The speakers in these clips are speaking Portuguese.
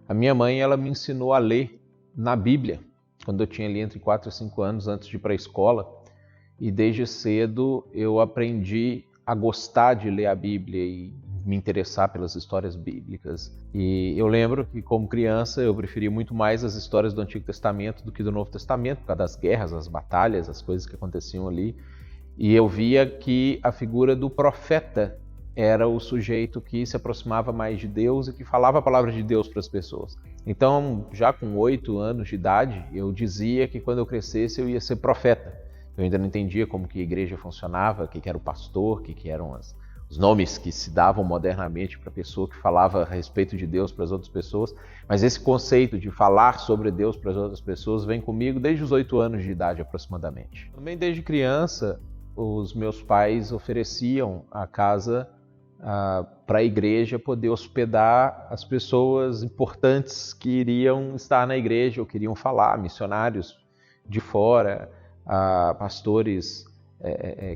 A minha mãe, ela me ensinou a ler na Bíblia, quando eu tinha ali entre 4 e 5 anos, antes de ir para a escola. E desde cedo eu aprendi a gostar de ler a Bíblia e me interessar pelas histórias bíblicas. E eu lembro que, como criança, eu preferia muito mais as histórias do Antigo Testamento do que do Novo Testamento, por causa das guerras, as batalhas, as coisas que aconteciam ali. E eu via que a figura do profeta era o sujeito que se aproximava mais de Deus e que falava a palavra de Deus para as pessoas. Então, já com 8 anos de idade, eu dizia que quando eu crescesse eu ia ser profeta. Eu ainda não entendia como que a igreja funcionava, o que era o pastor, o que eram os nomes que se davam modernamente para a pessoa que falava a respeito de Deus para as outras pessoas. Mas esse conceito de falar sobre Deus para as outras pessoas vem comigo desde os 8 anos de idade aproximadamente. Também desde criança, os meus pais ofereciam a casa para a igreja poder hospedar as pessoas importantes que iriam estar na igreja ou queriam falar, missionários de fora, pastores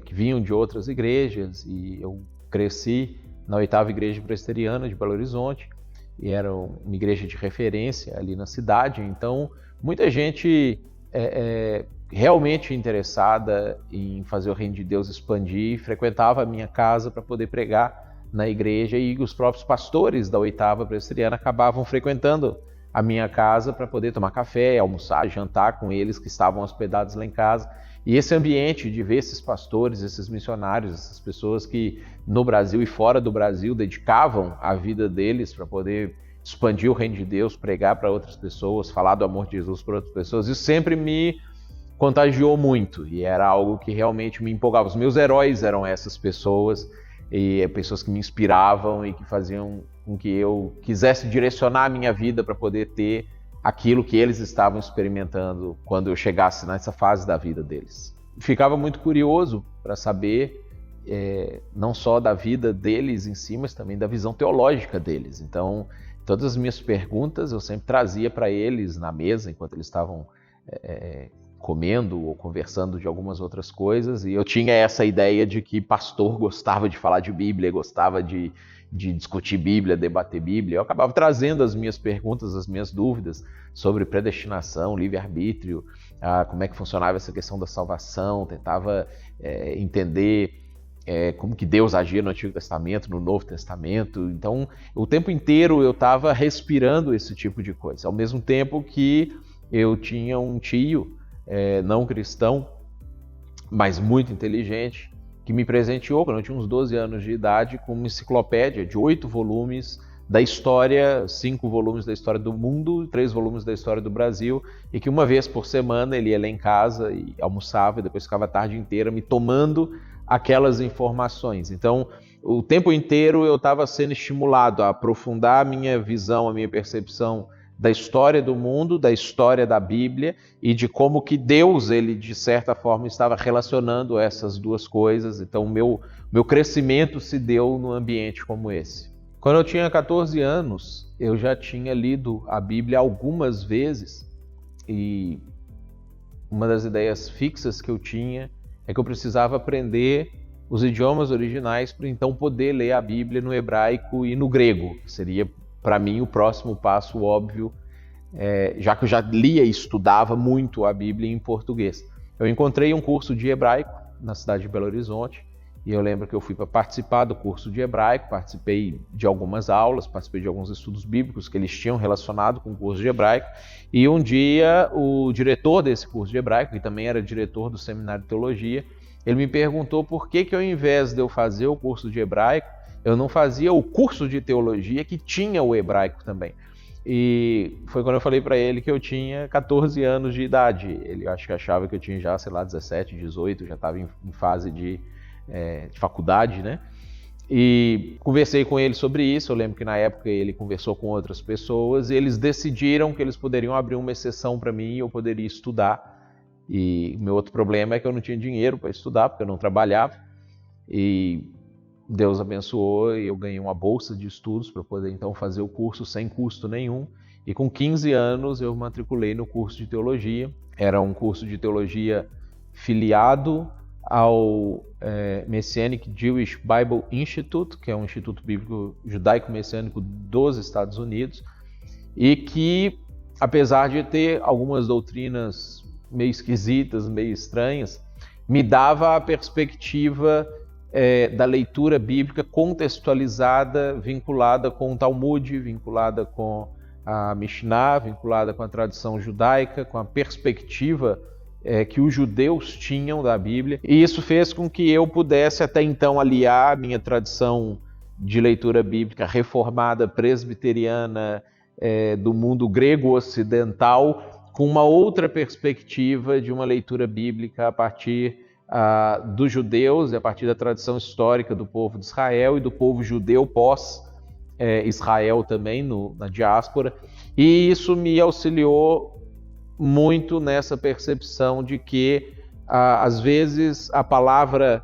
que vinham de outras igrejas. E eu cresci na 8ª Igreja Presbiteriana de Belo Horizonte, e era uma igreja de referência ali na cidade. Então, muita gente realmente interessada em fazer o reino de Deus expandir frequentava a minha casa para poder pregar na igreja, e os próprios pastores da 8ª Presbiteriana acabavam frequentando a minha casa para poder tomar café, almoçar, jantar com eles que estavam hospedados lá em casa. E esse ambiente de ver esses pastores, esses missionários, essas pessoas que no Brasil e fora do Brasil dedicavam a vida deles para poder expandir o reino de Deus, pregar para outras pessoas, falar do amor de Jesus para outras pessoas, isso sempre me contagiou muito e era algo que realmente me empolgava. Os meus heróis eram essas pessoas, e pessoas que me inspiravam e que faziam com que eu quisesse direcionar a minha vida para poder ter aquilo que eles estavam experimentando quando eu chegasse nessa fase da vida deles. Ficava muito curioso para saber não só da vida deles em si, mas também da visão teológica deles. Então, todas as minhas perguntas eu sempre trazia para eles na mesa, enquanto eles estavam comendo ou conversando de algumas outras coisas, e eu tinha essa ideia de que pastor gostava de falar de Bíblia, gostava de discutir Bíblia, debater Bíblia. Eu acabava trazendo as minhas perguntas, as minhas dúvidas sobre predestinação, livre-arbítrio, como é que funcionava essa questão da salvação, tentava entender como que Deus agia no Antigo Testamento, no Novo Testamento. Então, o tempo inteiro eu estava respirando esse tipo de coisa, ao mesmo tempo que eu tinha um tio não cristão, mas muito inteligente, que me presenteou, quando eu tinha uns 12 anos de idade, com uma enciclopédia de 8 volumes da história, 5 volumes da história do mundo, 3 volumes da história do Brasil, e que uma vez por semana ele ia lá em casa e almoçava, e depois ficava a tarde inteira me tomando aquelas informações. Então, o tempo inteiro eu estava sendo estimulado a aprofundar a minha visão, a minha percepção da história do mundo, da história da Bíblia e de como que Deus, ele de certa forma estava relacionando essas duas coisas. Então o meu crescimento se deu num ambiente como esse. Quando eu tinha 14 anos, eu já tinha lido a Bíblia algumas vezes, e uma das ideias fixas que eu tinha é que eu precisava aprender os idiomas originais para então poder ler a Bíblia no hebraico e no grego. Seria para mim o próximo passo óbvio, já que eu já lia e estudava muito a Bíblia em português. Eu encontrei um curso de hebraico na cidade de Belo Horizonte, e eu lembro que eu fui para participar do curso de hebraico, participei de algumas aulas, participei de alguns estudos bíblicos que eles tinham relacionado com o curso de hebraico, e um dia o diretor desse curso de hebraico, que também era diretor do seminário de teologia, ele me perguntou por que ao invés de eu fazer o curso de hebraico, eu não fazia o curso de teologia que tinha o hebraico também. E foi quando eu falei para ele que eu tinha 14 anos de idade. Ele acho que achava que eu tinha já, 17, 18, já estava em fase de faculdade, né? E conversei com ele sobre isso. Eu lembro que na época ele conversou com outras pessoas e eles decidiram que eles poderiam abrir uma exceção para mim e eu poderia estudar. E meu outro problema é que eu não tinha dinheiro para estudar, porque eu não trabalhava. E Deus abençoou e eu ganhei uma bolsa de estudos para poder então fazer o curso sem custo nenhum. E com 15 anos eu matriculei no curso de teologia. Era um curso de teologia filiado ao Messianic Jewish Bible Institute, que é um instituto bíblico judaico-messiânico dos Estados Unidos. e que, apesar de ter algumas doutrinas meio esquisitas, meio estranhas, me dava a perspectiva da leitura bíblica contextualizada, vinculada com o Talmud, vinculada com a Mishnah, vinculada com a tradição judaica, com a perspectiva que os judeus tinham da Bíblia. E isso fez com que eu pudesse até então aliar a minha tradição de leitura bíblica reformada, presbiteriana, do mundo grego ocidental, com uma outra perspectiva de uma leitura bíblica a partir dos judeus e a partir da tradição histórica do povo de Israel e do povo judeu pós-Israel também, na diáspora. E isso me auxiliou muito nessa percepção de que, às vezes, a palavra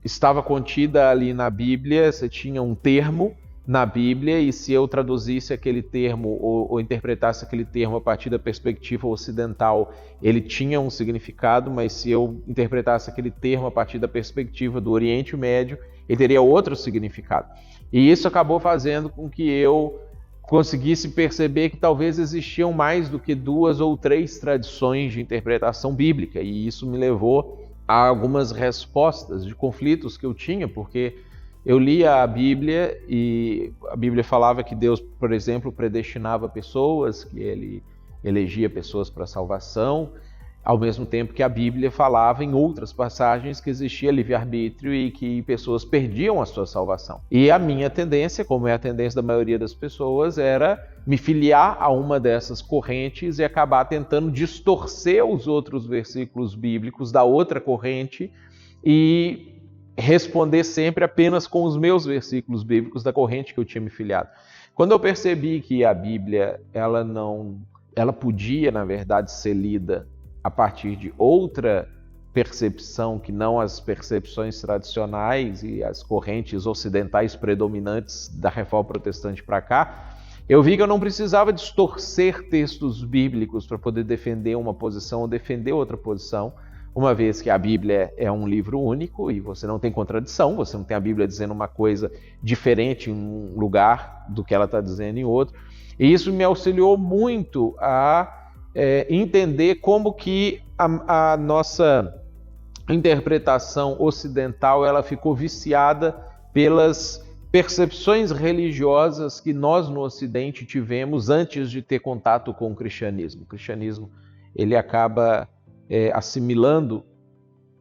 estava contida ali na Bíblia, você tinha um termo na Bíblia, e se eu traduzisse aquele termo ou interpretasse aquele termo a partir da perspectiva ocidental, ele tinha um significado, mas se eu interpretasse aquele termo a partir da perspectiva do Oriente Médio, ele teria outro significado. E isso acabou fazendo com que eu conseguisse perceber que talvez existiam mais do que 2 ou 3 tradições de interpretação bíblica, e isso me levou a algumas respostas de conflitos que eu tinha, porque eu lia a Bíblia e a Bíblia falava que Deus, por exemplo, predestinava pessoas, que Ele elegia pessoas para a salvação, ao mesmo tempo que a Bíblia falava em outras passagens que existia livre-arbítrio e que pessoas perdiam a sua salvação. E a minha tendência, como é a tendência da maioria das pessoas, era me filiar a uma dessas correntes e acabar tentando distorcer os outros versículos bíblicos da outra corrente e responder sempre apenas com os meus versículos bíblicos da corrente que eu tinha me filiado. Quando eu percebi que a Bíblia ela podia, na verdade, ser lida a partir de outra percepção que não as percepções tradicionais e as correntes ocidentais predominantes da Reforma Protestante para cá, eu vi que eu não precisava distorcer textos bíblicos para poder defender uma posição ou defender outra posição, uma vez que a Bíblia é um livro único e você não tem contradição, você não tem a Bíblia dizendo uma coisa diferente em um lugar do que ela está dizendo em outro. E isso me auxiliou muito a entender como que a nossa interpretação ocidental ela ficou viciada pelas percepções religiosas que nós no Ocidente tivemos antes de ter contato com o cristianismo. O cristianismo ele acaba assimilando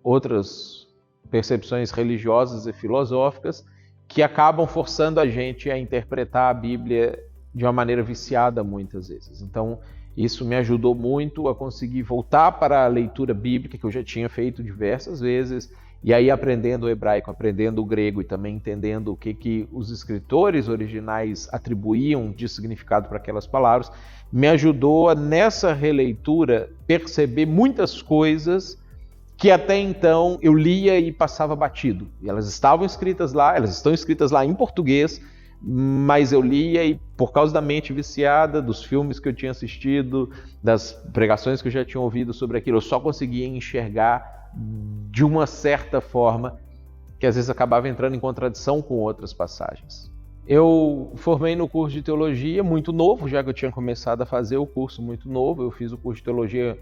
outras percepções religiosas e filosóficas que acabam forçando a gente a interpretar a Bíblia de uma maneira viciada muitas vezes. Então, isso me ajudou muito a conseguir voltar para a leitura bíblica, que eu já tinha feito diversas vezes, e aí aprendendo o hebraico, aprendendo o grego e também entendendo o que os escritores originais atribuíam de significado para aquelas palavras, me ajudou a, nessa releitura, perceber muitas coisas que até então eu lia e passava batido. E elas estavam escritas lá, elas estão escritas lá em português, mas eu lia e por causa da mente viciada, dos filmes que eu tinha assistido, das pregações que eu já tinha ouvido sobre aquilo, eu só conseguia enxergar de uma certa forma que às vezes acabava entrando em contradição com outras passagens. Eu formei no curso de teologia muito novo, já que eu tinha começado a fazer o curso muito novo. Eu fiz o curso de teologia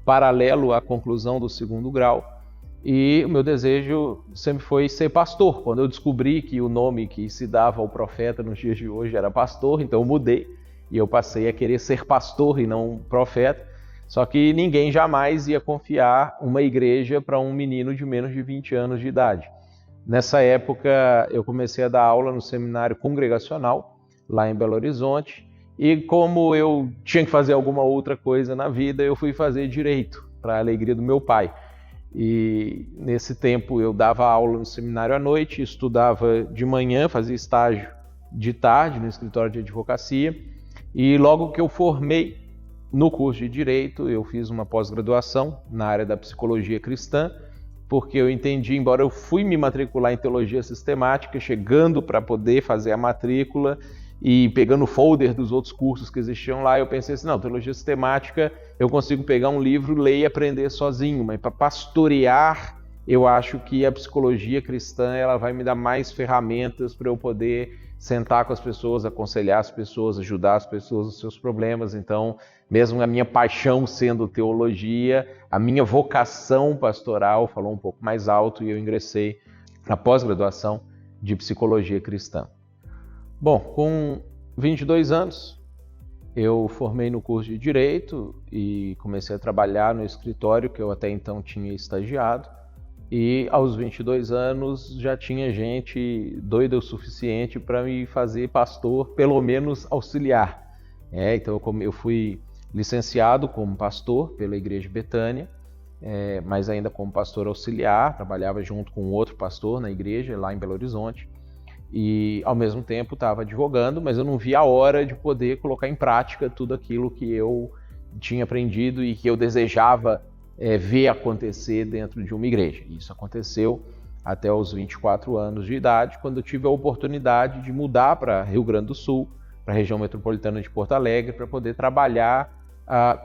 paralelo à conclusão do 2º grau. E o meu desejo sempre foi ser pastor. Quando eu descobri que o nome que se dava ao profeta nos dias de hoje era pastor, então eu mudei. E eu passei a querer ser pastor e não profeta. Só que ninguém jamais ia confiar uma igreja para um menino de menos de 20 anos de idade. Nessa época, eu comecei a dar aula no seminário congregacional, lá em Belo Horizonte, e como eu tinha que fazer alguma outra coisa na vida, eu fui fazer direito, para a alegria do meu pai. E nesse tempo eu dava aula no seminário à noite, estudava de manhã, fazia estágio de tarde no escritório de advocacia, e logo que eu formei no curso de Direito, eu fiz uma pós-graduação na área da psicologia cristã, porque eu entendi, embora eu fui me matricular em teologia sistemática, chegando para poder fazer a matrícula e pegando o folder dos outros cursos que existiam lá, eu pensei assim, não, teologia sistemática, eu consigo pegar um livro, ler e aprender sozinho, mas para pastorear eu acho que a psicologia cristã ela vai me dar mais ferramentas para eu poder sentar com as pessoas, aconselhar as pessoas, ajudar as pessoas nos seus problemas. Então, mesmo a minha paixão sendo teologia, a minha vocação pastoral falou um pouco mais alto e eu ingressei na pós-graduação de psicologia cristã. Bom, com 22 anos, eu formei no curso de Direito e comecei a trabalhar no escritório que eu até então tinha estagiado. E aos 22 anos já tinha gente doida o suficiente para me fazer pastor, pelo menos auxiliar. Então eu fui licenciado como pastor pela Igreja Betânia, mas ainda como pastor auxiliar, trabalhava junto com outro pastor na igreja, lá em Belo Horizonte. E ao mesmo tempo estava advogando, mas eu não via a hora de poder colocar em prática tudo aquilo que eu tinha aprendido e que eu desejava ver acontecer dentro de uma igreja. Isso aconteceu até os 24 anos de idade, quando eu tive a oportunidade de mudar para Rio Grande do Sul, para a região metropolitana de Porto Alegre, para poder trabalhar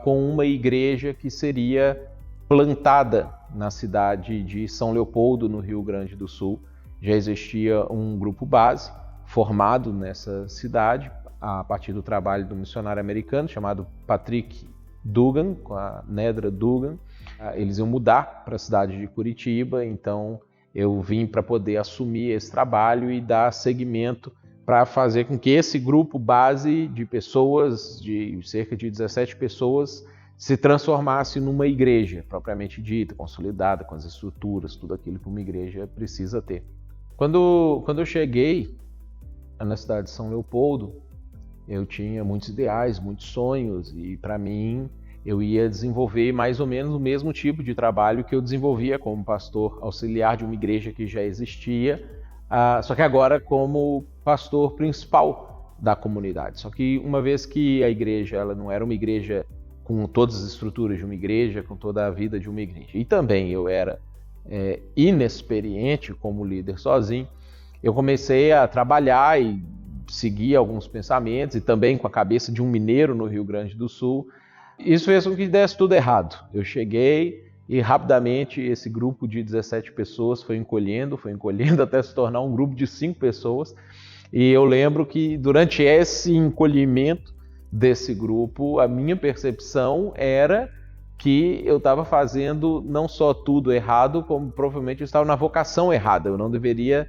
com uma igreja que seria plantada na cidade de São Leopoldo, no Rio Grande do Sul. Já existia um grupo base formado nessa cidade a partir do trabalho do missionário americano chamado Patrick Dugan, com a Nedra Dugan. Eles iam mudar para a cidade de Curitiba, então eu vim para poder assumir esse trabalho e dar seguimento para fazer com que esse grupo base de pessoas, de cerca de 17 pessoas, se transformasse numa igreja propriamente dita, consolidada, com as estruturas, tudo aquilo que uma igreja precisa ter. Quando eu cheguei na cidade de São Leopoldo, eu tinha muitos ideais, muitos sonhos, e para mim eu ia desenvolver mais ou menos o mesmo tipo de trabalho que eu desenvolvia como pastor auxiliar de uma igreja que já existia, só que agora como pastor principal da comunidade. Só que uma vez que a igreja ela não era uma igreja com todas as estruturas de uma igreja, com toda a vida de uma igreja, e também eu era inexperiente como líder sozinho, eu comecei a trabalhar e seguir alguns pensamentos, e também com a cabeça de um mineiro no Rio Grande do Sul. Isso fez com que desse tudo errado. Eu cheguei e rapidamente esse grupo de 17 pessoas foi encolhendo até se tornar um grupo de 5 pessoas. E eu lembro que durante esse encolhimento desse grupo, a minha percepção era que eu estava fazendo não só tudo errado, como provavelmente eu estava na vocação errada. Eu não deveria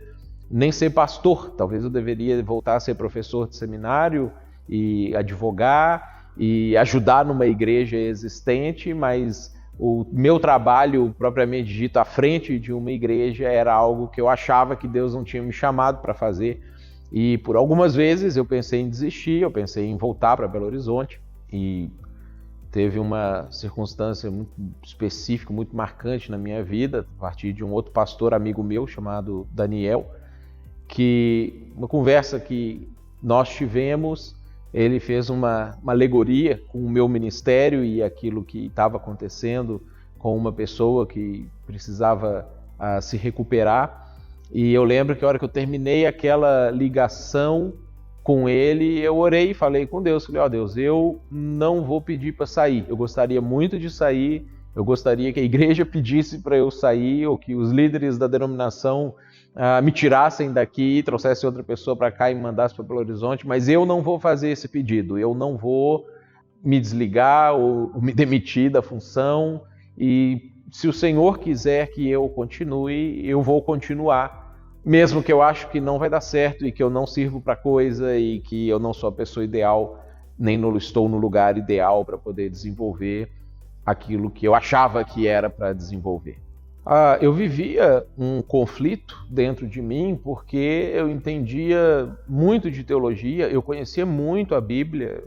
nem ser pastor, talvez eu deveria voltar a ser professor de seminário e advogar e ajudar numa igreja existente, mas o meu trabalho propriamente dito à frente de uma igreja era algo que eu achava que Deus não tinha me chamado para fazer. E por algumas vezes eu pensei em desistir, eu pensei em voltar para Belo Horizonte, e teve uma circunstância muito específica, muito marcante na minha vida, a partir de um outro pastor amigo meu chamado Daniel, que uma conversa que nós tivemos, ele fez uma alegoria com o meu ministério e aquilo que estava acontecendo com uma pessoa que precisava se recuperar. E eu lembro que a hora que eu terminei aquela ligação com ele, eu orei e falei com Deus, falei, Deus, eu não vou pedir para sair, eu gostaria muito de sair, eu gostaria que a igreja pedisse para eu sair, ou que os líderes da denominação me tirassem daqui e trouxessem outra pessoa para cá e me mandassem para Belo Horizonte, mas eu não vou fazer esse pedido, eu não vou me desligar ou me demitir da função, e se o Senhor quiser que eu continue, eu vou continuar, mesmo que eu acho que não vai dar certo e que eu não sirvo para coisa e que eu não sou a pessoa ideal, nem estou no lugar ideal para poder desenvolver aquilo que eu achava que era para desenvolver. Eu vivia um conflito dentro de mim porque eu entendia muito de teologia, eu conhecia muito a Bíblia,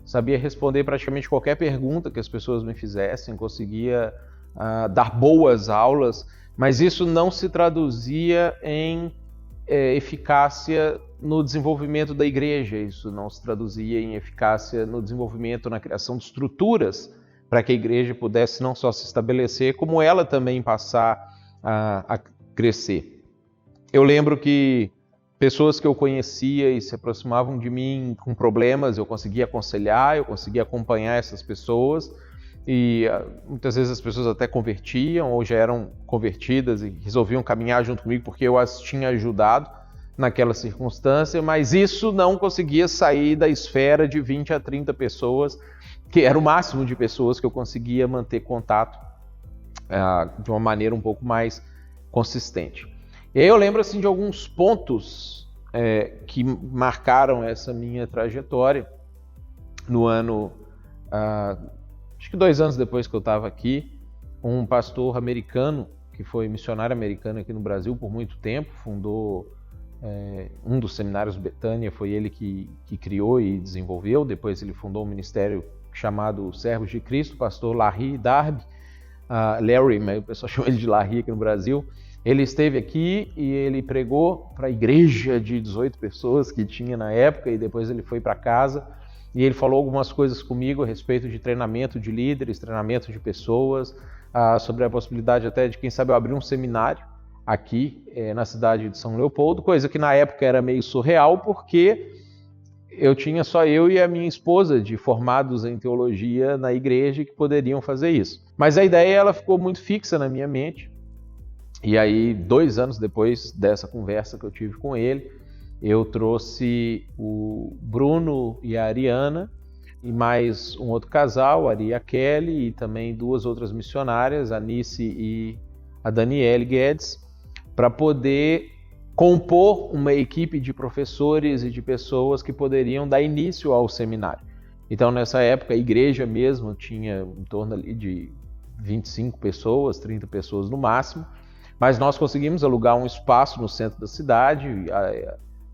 sabia responder praticamente qualquer pergunta que as pessoas me fizessem, conseguia dar boas aulas, mas isso não se traduzia em eficácia no desenvolvimento da igreja, isso não se traduzia em eficácia no desenvolvimento, na criação de estruturas para que a igreja pudesse não só se estabelecer, como ela também passar a crescer. Eu lembro que pessoas que eu conhecia e se aproximavam de mim com problemas, eu conseguia aconselhar, eu conseguia acompanhar essas pessoas, e muitas vezes as pessoas até convertiam ou já eram convertidas e resolviam caminhar junto comigo porque eu as tinha ajudado naquela circunstância, mas isso não conseguia sair da esfera de 20 a 30 pessoas, que era o máximo de pessoas que eu conseguia manter contato de uma maneira um pouco mais consistente. E aí eu lembro assim, de alguns pontos que marcaram essa minha trajetória no ano, acho que 2 anos depois que eu estava aqui, um pastor americano, que foi missionário americano aqui no Brasil por muito tempo, fundou um dos seminários Betânia, foi ele que criou e desenvolveu. Depois ele fundou um ministério chamado Servos de Cristo, pastor Larry Darby, Larry, mas o pessoal chama ele de Larry aqui no Brasil. Ele esteve aqui e ele pregou para a igreja de 18 pessoas que tinha na época, e depois ele foi para casa e ele falou algumas coisas comigo a respeito de treinamento de líderes, treinamento de pessoas, sobre a possibilidade até de, quem sabe, eu abrir um seminário aqui na cidade de São Leopoldo, coisa que na época era meio surreal, porque eu tinha só eu e a minha esposa de formados em teologia na igreja que poderiam fazer isso. Mas a ideia ela ficou muito fixa na minha mente, e aí 2 anos depois dessa conversa que eu tive com ele, eu trouxe o Bruno e a Ariana, e mais um outro casal, a Ari e a Kelly, e também 2 outras missionárias, a Nice e a Daniele Guedes, para poder compor uma equipe de professores e de pessoas que poderiam dar início ao seminário. Então, nessa época, a igreja mesmo tinha em torno ali de 25 pessoas, 30 pessoas no máximo, mas nós conseguimos alugar um espaço no centro da cidade,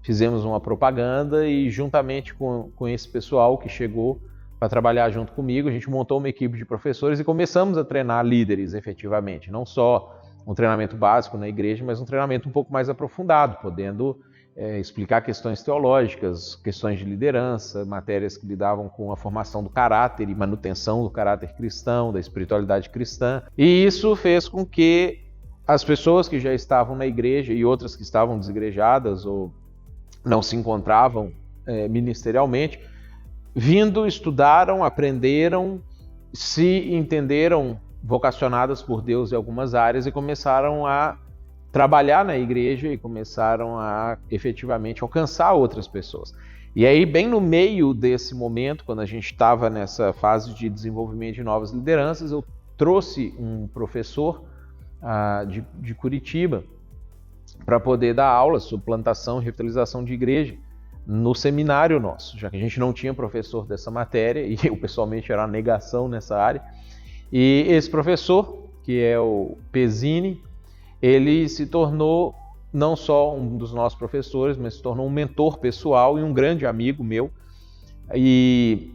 fizemos uma propaganda e, juntamente com esse pessoal que chegou para trabalhar junto comigo, a gente montou uma equipe de professores e começamos a treinar líderes efetivamente, não só um treinamento básico na igreja, mas um treinamento um pouco mais aprofundado, podendo explicar questões teológicas, questões de liderança, matérias que lidavam com a formação do caráter e manutenção do caráter cristão, da espiritualidade cristã. E isso fez com que as pessoas que já estavam na igreja e outras que estavam desigrejadas ou não se encontravam ministerialmente, vindo, estudaram, aprenderam, se entenderam vocacionadas por Deus em algumas áreas e começaram a trabalhar na igreja e começaram a efetivamente alcançar outras pessoas. E aí, bem no meio desse momento, quando a gente estava nessa fase de desenvolvimento de novas lideranças, eu trouxe um professor de Curitiba para poder dar aulas sobre plantação e revitalização de igreja no seminário nosso, já que a gente não tinha professor dessa matéria e eu pessoalmente era uma negação nessa área. E esse professor, que é o Pezzini, ele se tornou não só um dos nossos professores, mas se tornou um mentor pessoal e um grande amigo meu. E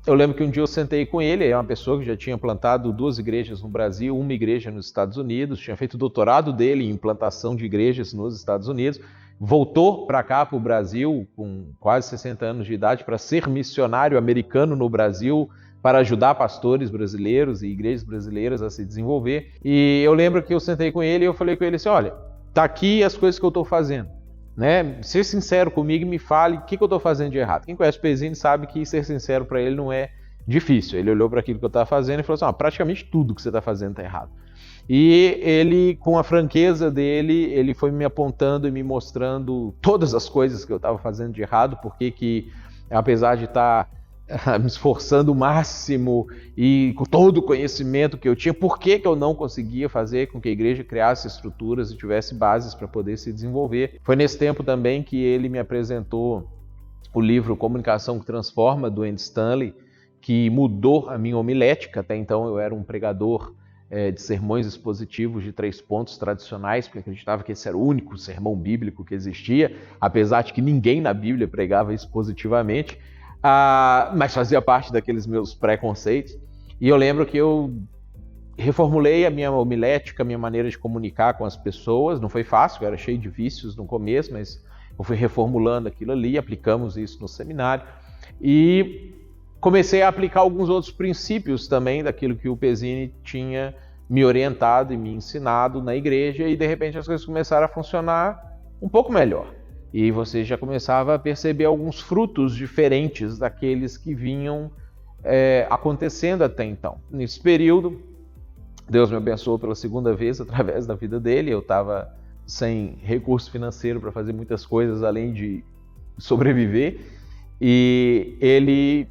eu lembro que um dia eu sentei com ele, é uma pessoa que já tinha plantado 2 igrejas no Brasil, uma igreja nos Estados Unidos, tinha feito o doutorado dele em plantação de igrejas nos Estados Unidos, voltou para cá, para o Brasil, com quase 60 anos de idade, para ser missionário americano no Brasil, para ajudar pastores brasileiros e igrejas brasileiras a se desenvolver. E eu lembro que eu sentei com ele e eu falei com ele assim, olha, tá aqui as coisas que eu estou fazendo, né? Ser sincero comigo e me fale o que eu estou fazendo de errado. Quem conhece o Pezzini sabe que ser sincero para ele não é difícil. Ele olhou para aquilo que eu estava fazendo e falou assim, praticamente tudo que você está fazendo está errado. E ele, com a franqueza dele, ele foi me apontando e me mostrando todas as coisas que eu estava fazendo de errado, porque que, apesar de estar me esforçando o máximo e com todo o conhecimento que eu tinha, por que eu não conseguia fazer com que a igreja criasse estruturas e tivesse bases para poder se desenvolver. Foi nesse tempo também que ele me apresentou o livro Comunicação que Transforma, do Andy Stanley, que mudou a minha homilética. Até então eu era um pregador de sermões expositivos de 3 pontos tradicionais, porque acreditava que esse era o único sermão bíblico que existia, apesar de que ninguém na Bíblia pregava expositivamente, mas fazia parte daqueles meus preconceitos. E eu lembro que eu reformulei a minha homilética, a minha maneira de comunicar com as pessoas. Não foi fácil, eu era cheio de vícios no começo, mas eu fui reformulando aquilo ali, aplicamos isso no seminário e comecei a aplicar alguns outros princípios também daquilo que o Pezzini tinha me orientado e me ensinado na igreja, e de repente as coisas começaram a funcionar um pouco melhor. E você já começava a perceber alguns frutos diferentes daqueles que vinham acontecendo até então. Nesse período, Deus me abençoou pela segunda vez através da vida dele. Eu estava sem recurso financeiro para fazer muitas coisas além de sobreviver, e ele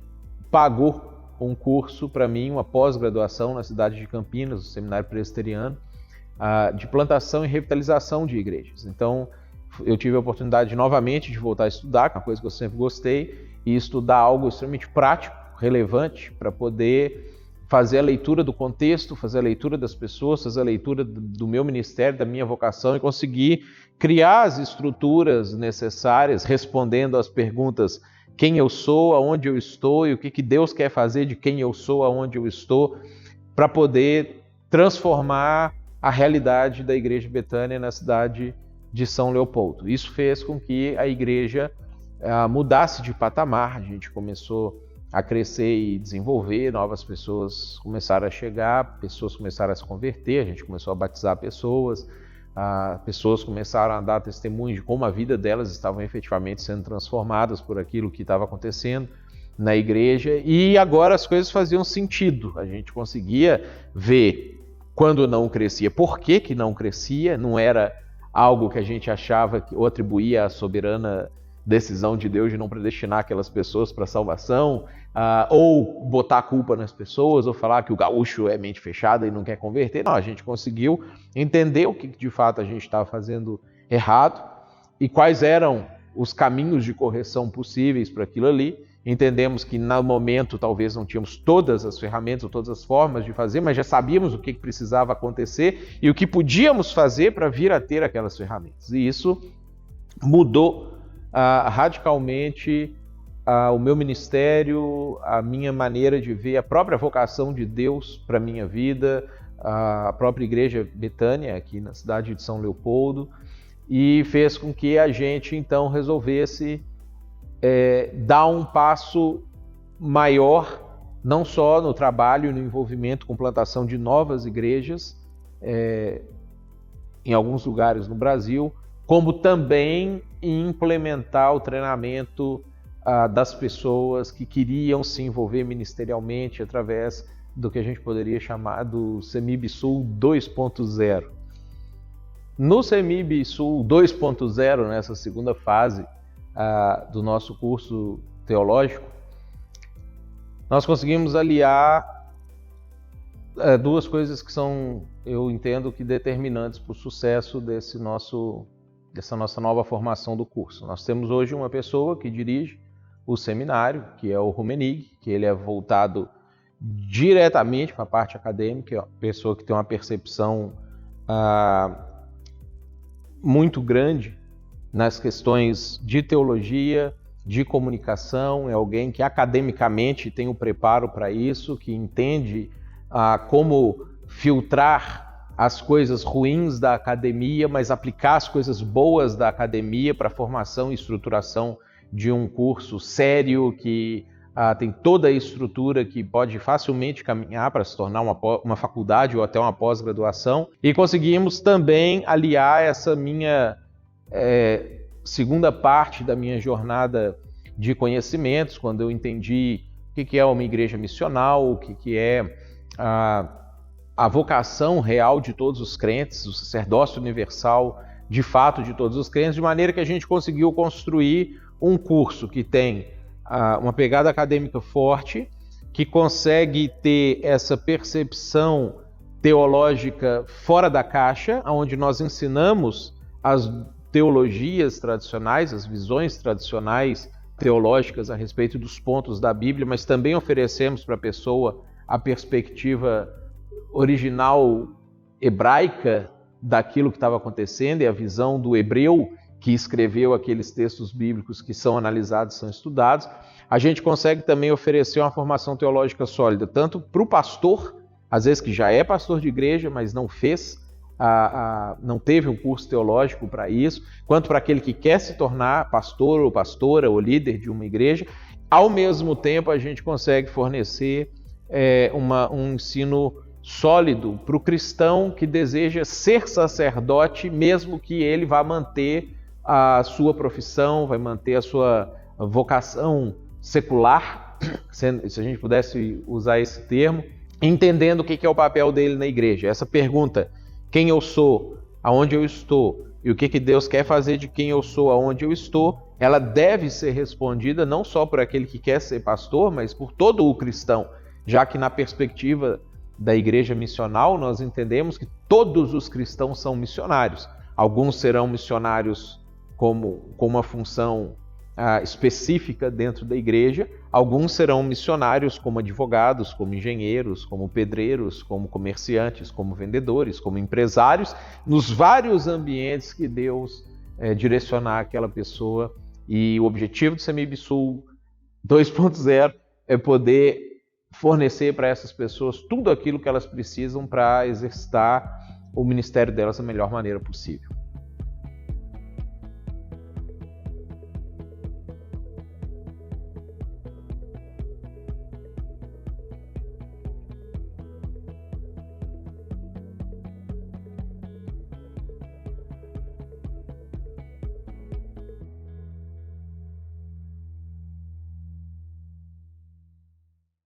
pagou um curso para mim, uma pós-graduação na cidade de Campinas, no Seminário Presbiteriano, de plantação e revitalização de igrejas. Então, eu tive a oportunidade novamente de voltar a estudar, que é uma coisa que eu sempre gostei, e estudar algo extremamente prático, relevante, para poder fazer a leitura do contexto, fazer a leitura das pessoas, fazer a leitura do meu ministério, da minha vocação, e conseguir criar as estruturas necessárias, respondendo às perguntas: quem eu sou, aonde eu estou e o que Deus quer fazer de quem eu sou, aonde eu estou, para poder transformar a realidade da Igreja Betânia na cidade de São Leopoldo. Isso fez com que a igreja mudasse de patamar. A gente começou a crescer e desenvolver, novas pessoas começaram a chegar, pessoas começaram a se converter, a gente começou a batizar pessoas, pessoas começaram a dar testemunho de como a vida delas estavam efetivamente sendo transformadas por aquilo que estava acontecendo na igreja, e agora as coisas faziam sentido. A gente conseguia ver quando não crescia, por que não crescia, não era algo que a gente achava ou atribuía à soberana decisão de Deus de não predestinar aquelas pessoas para a salvação, ou botar a culpa nas pessoas, ou falar que o gaúcho é mente fechada e não quer converter. Não, a gente conseguiu entender o que de fato a gente estava fazendo errado e quais eram os caminhos de correção possíveis para aquilo ali. Entendemos que no momento talvez não tínhamos todas as ferramentas ou todas as formas de fazer, mas já sabíamos o que precisava acontecer e o que podíamos fazer para vir a ter aquelas ferramentas. E isso mudou radicalmente o meu ministério, a minha maneira de ver, a própria vocação de Deus para a minha vida, a própria Igreja Betânia aqui na cidade de São Leopoldo, e fez com que a gente então resolvesse dar um passo maior, não só no trabalho e no envolvimento com plantação de novas igrejas em alguns lugares no Brasil, como também em implementar o treinamento das pessoas que queriam se envolver ministerialmente através do que a gente poderia chamar do CEMIB Sul 2.0. No CEMIB Sul 2.0, nessa segunda fase do nosso curso teológico, nós conseguimos aliar duas coisas que são, eu entendo, que determinantes para o sucesso dessa nossa nova formação do curso. Nós temos hoje uma pessoa que dirige o seminário, que é o Rumenig, que ele é voltado diretamente para a parte acadêmica, é uma pessoa que tem uma percepção muito grande nas questões de teologia, de comunicação, é alguém que academicamente tem o preparo para isso, que entende como filtrar as coisas ruins da academia, mas aplicar as coisas boas da academia para a formação e estruturação de um curso sério que tem toda a estrutura que pode facilmente caminhar para se tornar uma faculdade ou até uma pós-graduação. E conseguimos também aliar essa minha segunda parte da minha jornada de conhecimentos, quando eu entendi o que é uma igreja missional, o que é a vocação real de todos os crentes, o sacerdócio universal de fato de todos os crentes, de maneira que a gente conseguiu construir um curso que tem uma pegada acadêmica forte, que consegue ter essa percepção teológica fora da caixa, onde nós ensinamos as teologias tradicionais, as visões tradicionais teológicas a respeito dos pontos da Bíblia, mas também oferecemos para a pessoa a perspectiva original hebraica daquilo que estava acontecendo e a visão do hebreu que escreveu aqueles textos bíblicos que são analisados, são estudados. A gente consegue também oferecer uma formação teológica sólida, tanto para o pastor, às vezes que já é pastor de igreja, mas não fez, não teve um curso teológico para isso, quanto para aquele que quer se tornar pastor ou pastora ou líder de uma igreja. Ao mesmo tempo, a gente consegue fornecer um ensino sólido para o cristão que deseja ser sacerdote, mesmo que ele vá manter a sua profissão, vai manter a sua vocação secular, se a gente pudesse usar esse termo, entendendo o que é o papel dele na igreja. Essa pergunta, quem eu sou, aonde eu estou, e o que Deus quer fazer de quem eu sou, aonde eu estou, ela deve ser respondida não só por aquele que quer ser pastor, mas por todo o cristão, já que na perspectiva da igreja missional, nós entendemos que todos os cristãos são missionários. Alguns serão missionários com uma função específica dentro da igreja, alguns serão missionários como advogados, como engenheiros, como pedreiros, como comerciantes, como vendedores, como empresários, nos vários ambientes que Deus direcionar aquela pessoa. E o objetivo do CEMIB-Sul 2.0 é poder fornecer para essas pessoas tudo aquilo que elas precisam para exercitar o ministério delas da melhor maneira possível.